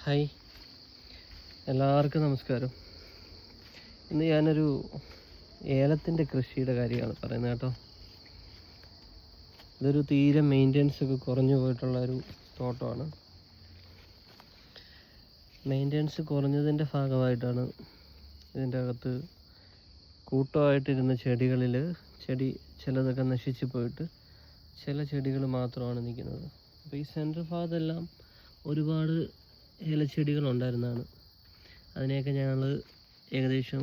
Hi, എല്ലാവർക്കും നമസ്കാരം. ഇന്ന് ഞാനൊരു ഏലത്തിൻ്റെ കൃഷിയുടെ കാര്യമാണ് പറയുന്നത് കേട്ടോ. ഇതൊരു തീരെ മെയിൻ്റെനൻസ് ഒക്കെ കുറഞ്ഞു പോയിട്ടുള്ളൊരു തോട്ടമാണ്. മെയിൻ്റെനൻസ് കുറഞ്ഞതിൻ്റെ ഭാഗമായിട്ടാണ് ഇതിൻ്റെ അകത്ത് കൂട്ടമായിട്ടിരുന്ന ചെടി ചിലതൊക്കെ നശിച്ചു പോയിട്ട് ചില ചെടികൾ മാത്രമാണ് നിൽക്കുന്നത്. അപ്പോൾ ഈ സെൻട്രൽ ഭാഗത്തെല്ലാം ഒരുപാട് ഏലച്ചെടികളുണ്ടായിരുന്നതാണ്. അതിനെയൊക്കെ ഞങ്ങൾ ഏകദേശം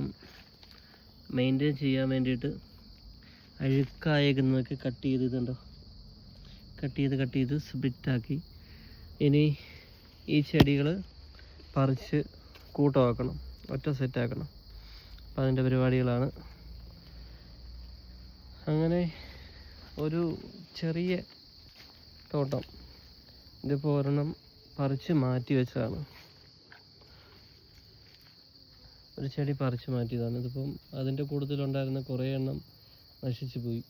മെയിൻറ്റെയിൻ ചെയ്യാൻ വേണ്ടിയിട്ട് അഴുക്കായേക്കുന്നതൊക്കെ കട്ട് ചെയ്ത് സ്പ്ലിറ്റാക്കി ഇനി ഈ ചെടികൾ പറിച്ച് കൂട്ടമാക്കണം, ഒറ്റ സെറ്റാക്കണം. അപ്പോൾ അതിൻ്റെ പരിപാടികളാണ്. അങ്ങനെ ഒരു ചെറിയ തോട്ടം ഇതിപ്പോൾ ഒരെണ്ണം പറിച്ച് മാറ്റി വെച്ചതാണ്. ഒരു ചെടി പറിച്ച് മാറ്റിയതാണ്. ഇതിപ്പം അതിൻ്റെ കൂട്ടത്തിലുണ്ടായിരുന്ന കുറേ എണ്ണം നശിച്ചു പോയി.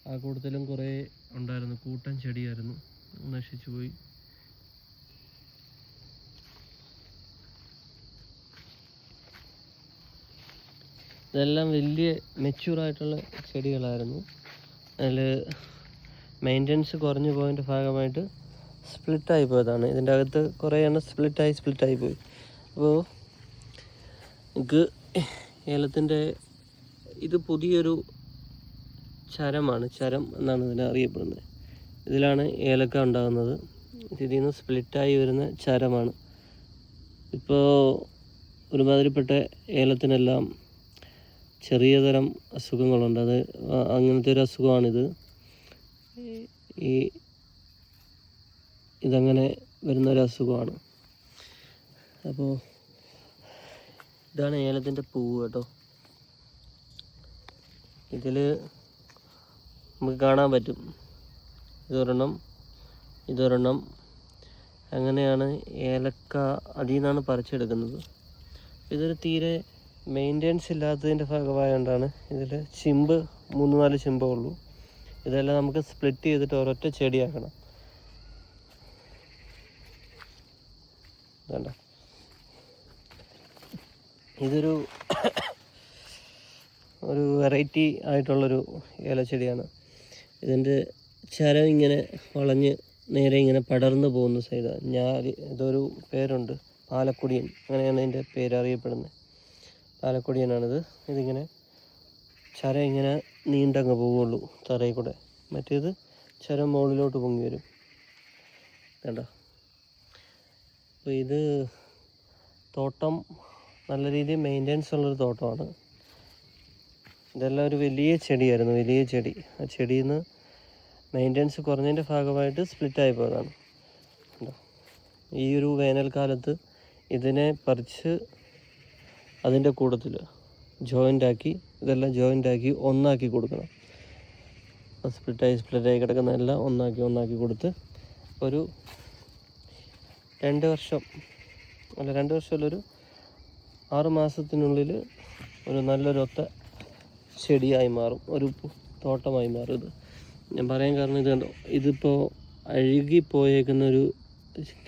ആ കൂട്ടത്തിലും കുറേ ഉണ്ടായിരുന്നു, കൂട്ടം ചെടിയായിരുന്നു, നശിച്ചു പോയി. ഇതെല്ലാം വലിയ മെച്യൂറായിട്ടുള്ള ചെടികളായിരുന്നു. അതിൽ മെയിൻ്റെനൻസ് കുറഞ്ഞു പോയതിൻ്റെ ഭാഗമായിട്ട് സ്പ്ലിറ്റായി പോയതാണ്. ഇതിൻ്റെ അകത്ത് കുറേ എണ്ണം സ്പ്ലിറ്റായി പോയി. അപ്പോൾ എനിക്ക് ഏലത്തിൻ്റെ ഇത് പുതിയൊരു ചരം എന്നാണ് ഇതിനെ അറിയപ്പെടുന്നത്. ഇതിലാണ് ഏലക്ക ഉണ്ടാകുന്നത്. ഇതിൽ നിന്ന് സ്പ്ലിറ്റായി വരുന്ന ചരമാണ്. ഇപ്പോൾ ഒരുമാതിരിപ്പെട്ട ഏലത്തിനെല്ലാം ചെറിയ തരം അസുഖങ്ങളുണ്ട്. അങ്ങനത്തെ ഒരു അസുഖമാണിത്. ഇതങ്ങനെ വരുന്നൊരു അസുഖമാണ്. അപ്പോൾ ഇതാണ് ഏലത്തിൻ്റെ പൂവ് കേട്ടോ. ഇതിൽ നമുക്ക് കാണാൻ പറ്റും ഇതൊരെണ്ണം അങ്ങനെയാണ് ഏലക്ക അതിൽ നിന്നാണ് പറിച്ചെടുക്കുന്നത്. ഇതൊരു തീരെ മെയിൻ്റെനൻസ് ഇല്ലാത്തതിൻ്റെ ഭാഗമായതുകൊണ്ടാണ് ഇതിൽ 3-4 ചിമ്പേ ഉള്ളൂ. ഇതെല്ലാം നമുക്ക് സ്പ്ലിറ്റ് ചെയ്തിട്ട് ഒരൊറ്റ ചെടിയാക്കണം. വേണ്ട, ഇതൊരു വെറൈറ്റി ആയിട്ടുള്ളൊരു ഏലച്ചെടിയാണ്. ഇതിൻ്റെ ചരം ഇങ്ങനെ വളഞ്ഞ് നേരെ ഇങ്ങനെ പടർന്നു പോകുന്ന സൈഡാണ്. ഇതൊരു പേരുണ്ട്, പാലക്കൊടിയൻ, അങ്ങനെയാണ് ഇതിൻ്റെ പേര് അറിയപ്പെടുന്നത്. പാലക്കൊടിയനാണിത്. ഇതിങ്ങനെ ചരം ഇങ്ങനെ നീണ്ടങ്ങ് പോവുള്ളൂ തറയിൽ കൂടെ. മറ്റേത് ചരം മുകളിലോട്ട് പൊങ്ങി വരും. കണ്ടോ? അപ്പോൾ ഇത് തോട്ടം നല്ല രീതിയിൽ മെയിൻ്റെനൻസ് ഉള്ളൊരു തോട്ടമാണ്. ഇതെല്ലാം ഒരു വലിയ ചെടിയായിരുന്നു. ആ ചെടിയിൽ നിന്ന് മെയിൻ്റെനൻസ് കുറഞ്ഞതിൻ്റെ ഭാഗമായിട്ട് സ്പ്ലിറ്റായി പോയതാണ്. ഈ ഒരു വേനൽക്കാലത്ത് ഇതിനെ പറിച്ച് അതിൻ്റെ കൂട്ടത്തിൽ ഇതെല്ലാം ജോയിൻ്റാക്കി ഒന്നാക്കി കൊടുക്കണം. സ്പ്ലിറ്റായി കിടക്കുന്നതെല്ലാം ഒന്നാക്കി കൊടുത്ത് ഒരു 2 വർഷമല്ല, ഒരു 6 മാസത്തിനുള്ളിൽ ഒരു നല്ലൊരു ഒത്ത ചെടിയായി മാറും, ഒരു തോട്ടമായി മാറും. ഇത് ഞാൻ പറയാൻ കാരണം ഇത് കണ്ടോ, ഇതിപ്പോൾ അഴുകിപ്പോയേക്കുന്നൊരു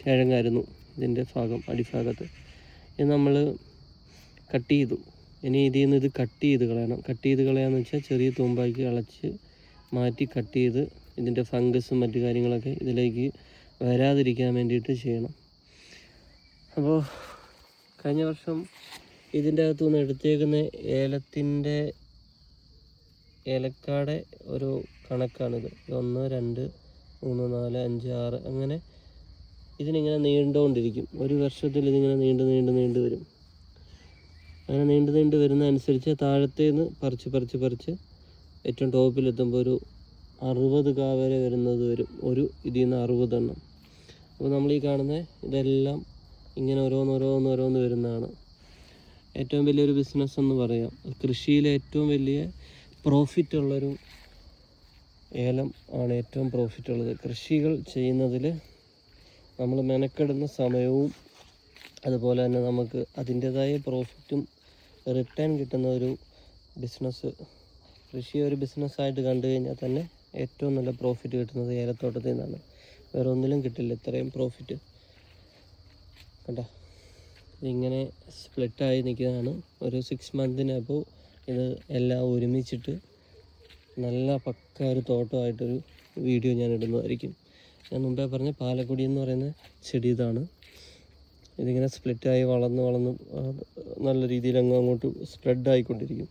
കിഴങ്ങായിരുന്നു ഇതിൻ്റെ അടിഭാഗത്ത്. ഇത് നമ്മൾ കട്ട് ചെയ്തു. ഇനി ഇതിൽ നിന്ന് ഇത് കട്ട് ചെയ്ത് കളയാന്ന് വെച്ചാൽ ചെറിയ തൂമ്പാക്കി അളച്ച് മാറ്റി കട്ട് ചെയ്ത് ഇതിൻ്റെ ഫംഗസും മറ്റു കാര്യങ്ങളൊക്കെ ഇതിലേക്ക് വരാതിരിക്കാൻ വേണ്ടിയിട്ട് ചെയ്യണം. അപ്പോൾ കഴിഞ്ഞ വർഷം ഇതിൻ്റെ അകത്തുനിന്ന് എടുത്തേക്കുന്ന ഏലക്കാടെ ഒരു കണക്കാണിത്. 1, 2, 3, 4, 5, 6 അങ്ങനെ ഇതിനിങ്ങനെ നീണ്ടുകൊണ്ടിരിക്കും. ഒരു വർഷത്തിൽ ഇതിങ്ങനെ നീണ്ടു വരും. അങ്ങനെ നീണ്ടു വരുന്നതനുസരിച്ച് താഴത്തേന്ന് പറിച്ച് ഏറ്റവും ടോപ്പിലെത്തുമ്പോൾ ഒരു 60 കാ വരെ വരും. ഇതിൽ നിന്ന് 60 എണ്ണം. അപ്പോൾ നമ്മൾ ഈ കാണുന്ന ഇതെല്ലാം ഇങ്ങനെ ഓരോന്ന് വരുന്നതാണ്. ഏറ്റവും വലിയൊരു ബിസിനസ് എന്ന് പറയാം. കൃഷിയിലെ ഏറ്റവും വലിയ പ്രോഫിറ്റ് ഉള്ളൊരു ഏലം ആണ്. ഏറ്റവും പ്രോഫിറ്റ് ഉള്ളത് കൃഷികൾ ചെയ്യുന്നതിൽ നമ്മൾ മെനക്കെടുന്ന സമയവും അതുപോലെ തന്നെ നമുക്ക് അതിൻ്റേതായ പ്രോഫിറ്റും റിട്ടേൺ കിട്ടുന്ന ഒരു ബിസിനസ്. കൃഷി ഒരു ബിസിനസ്സായിട്ട് കണ്ടു കഴിഞ്ഞാൽ തന്നെ ഏറ്റവും നല്ല പ്രോഫിറ്റ് കിട്ടുന്നത് ഏലത്തോട്ടത്തിൽ നിന്നാണ്. വേറെ ഒന്നിലും കിട്ടില്ല ഇത്രയും പ്രോഫിറ്റ്. കണ്ടോ? ഇതിങ്ങനെ സ്പ്ലിറ്റായി നിൽക്കുന്നതാണ്. ഒരു 6 മന്തിനപ്പോൾ ഇത് എല്ലാം ഒരുമിച്ചിട്ട് നല്ല പക്ക ഒരു തോട്ടമായിട്ടൊരു വീഡിയോ ഞാൻ ഇടുന്നതായിരിക്കും. ഞാൻ മുമ്പേ പറഞ്ഞ പാലക്കൊടി എന്ന് പറയുന്ന ചെടി ഇതാണ്. ഇതിങ്ങനെ സ്പ്ലിറ്റായി വളർന്ന് നല്ല രീതിയിൽ അങ്ങോട്ട് സ്പ്രെഡ് ആയിക്കൊണ്ടിരിക്കും.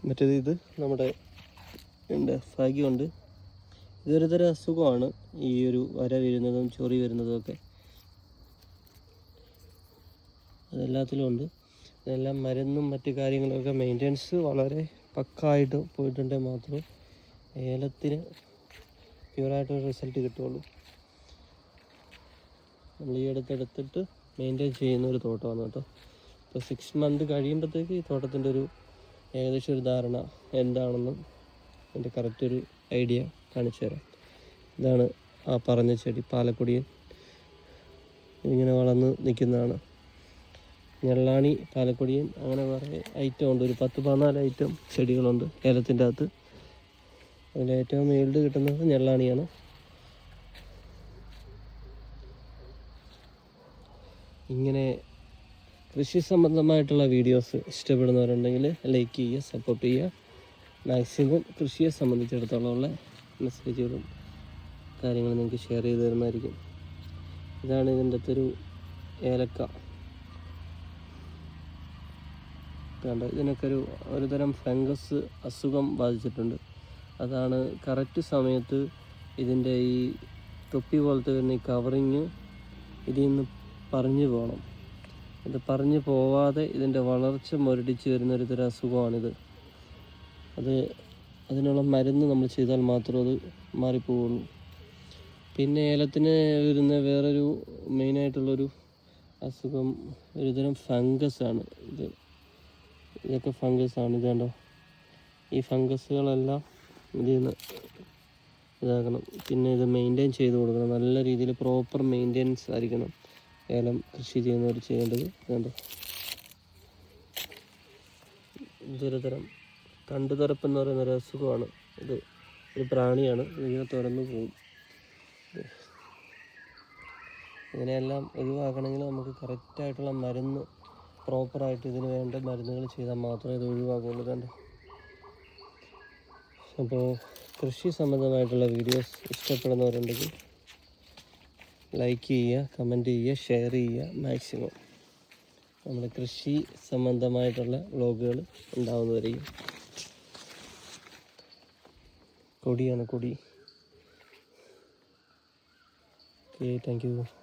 മറ്റേത് ഇത് നമ്മുടെ ഭാഗ്യമുണ്ട്. ഇതൊരു തരം അസുഖമാണ്, ഈ ഒരു വര വീഴുന്നതും ചൊറി വരുന്നതും ഒക്കെ. അതെല്ലാത്തിലും ഉണ്ട്. ഇതെല്ലാം മരുന്നും മറ്റു കാര്യങ്ങളൊക്കെ മെയിൻ്റെനൻസ് വളരെ പക്കായിട്ട് പോയിട്ടുണ്ടെങ്കിൽ മാത്രമേ ഏലത്തിന് പ്യുവറായിട്ടൊരു റിസൾട്ട് കിട്ടുള്ളൂ. നമ്മൾ ഈ അടുത്തെടുത്തിട്ട് മെയിൻറ്റെയിൻ ചെയ്യുന്ന ഒരു തോട്ടമാണ് കേട്ടോ. ഇപ്പോൾ 6 മന്ത് കഴിയുമ്പോഴത്തേക്ക് ഈ തോട്ടത്തിൻ്റെ ഒരു ഏകദേശം ഒരു ധാരണ എന്താണെന്നും അതിൻ്റെ കറക്റ്റ് ഒരു ഐഡിയ കാണിച്ചു തരാം. ഇതാണ് ആ പറഞ്ഞ ചെടി, പാലക്കൊടിയൻ. ഇതിങ്ങനെ വളർന്ന് നിൽക്കുന്നതാണ്. ഞെള്ളാണി, പാലക്കൊടിയൻ, അങ്ങനെ കുറേ ഐറ്റം ഉണ്ട്. ഒരു 10-14 ഐറ്റം ചെടികളുണ്ട് ഏലത്തിൻ്റെ അകത്ത്. അതിലേറ്റവും ഈൽഡ് കിട്ടുന്നത് ഞെള്ളാണിയാണ്. ഇങ്ങനെ കൃഷി സംബന്ധമായിട്ടുള്ള വീഡിയോസ് ഇഷ്ടപ്പെടുന്നവരുണ്ടെങ്കിൽ ലൈക്ക് ചെയ്യുക, സപ്പോർട്ട് ചെയ്യുക. മാക്സിമം കൃഷിയെ സംബന്ധിച്ചിടത്തോളം ഉള്ള മെസ്സേജുകളും കാര്യങ്ങളും നിങ്ങൾക്ക് ഷെയർ ചെയ്ത് തരുന്നതായിരിക്കും. ഇതാണ് ഇതിൻ്റെ അകത്തൊരു ഏലക്ക. കണ്ട, ഇതിനൊക്കെ ഒരു തരം ഫംഗസ് അസുഖം ബാധിച്ചിട്ടുണ്ട്. അതാണ് കറക്റ്റ് സമയത്ത് ഇതിൻ്റെ ഈ തൊപ്പി പോലത്തെ വരുന്ന ഈ കവറിങ് ഇതിൽ നിന്ന് പറഞ്ഞു പോകണം. ഇത് പറഞ്ഞു പോവാതെ ഇതിൻ്റെ വളർച്ച മുരടിച്ച് വരുന്നൊരു തരം അസുഖമാണിത്. അതിനുള്ള മരുന്ന് നമ്മൾ ചെയ്താൽ മാത്രമേ അത് മാറിപ്പോവുള്ളൂ. പിന്നെ ഏലത്തിന് വരുന്ന വേറൊരു മെയിനായിട്ടുള്ളൊരു അസുഖം ഒരുതരം ഫംഗസാണ്. ഇതൊക്കെ ഫംഗസാണ്. ഇത് കണ്ടോ, ഈ ഫംഗസുകളെല്ലാം ഇതിൽ നിന്ന് ഇതാക്കണം. പിന്നെ ഇത് മെയിൻറ്റെയിൻ ചെയ്ത് കൊടുക്കണം. നല്ല രീതിയിൽ പ്രോപ്പർ മെയിൻ്റെനൻസ് ആയിരിക്കണം ഏലം കൃഷി ചെയ്യുന്നവർ ചെയ്യേണ്ടത്. കണ്ടോ, ഇതൊരു തരം തണ്ടുതറപ്പ് എന്ന് പറയുന്ന ഒരു അസുഖമാണ്. ഇത് ഒരു പ്രാണിയാണ്, ഇതിനെ തുറന്നു പോകും. ഇതിനെല്ലാം ഒഴിവാക്കണമെങ്കിൽ നമുക്ക് കറക്റ്റായിട്ടുള്ള മരുന്ന്, പ്രോപ്പറായിട്ട് ഇതിന് വേണ്ട മരുന്നുകൾ ചെയ്താൽ മാത്രമേ ഇത് ഒഴിവാക്കുള്ളൂ. കണ്ടോ. അപ്പോൾ കൃഷി സംബന്ധമായിട്ടുള്ള വീഡിയോസ് ഇഷ്ടപ്പെടുന്നവരുണ്ടെങ്കിൽ ലൈക്ക് ചെയ്യുക, കമൻറ്റ് ചെയ്യുക, ഷെയർ ചെയ്യുക. മാക്സിമം നമ്മുടെ കൃഷി സംബന്ധമായിട്ടുള്ള വ്ളോഗുകൾ ഉണ്ടാവുന്നതായിരിക്കും. കൊടിയാണ്, കൊടി. Okay, thank you.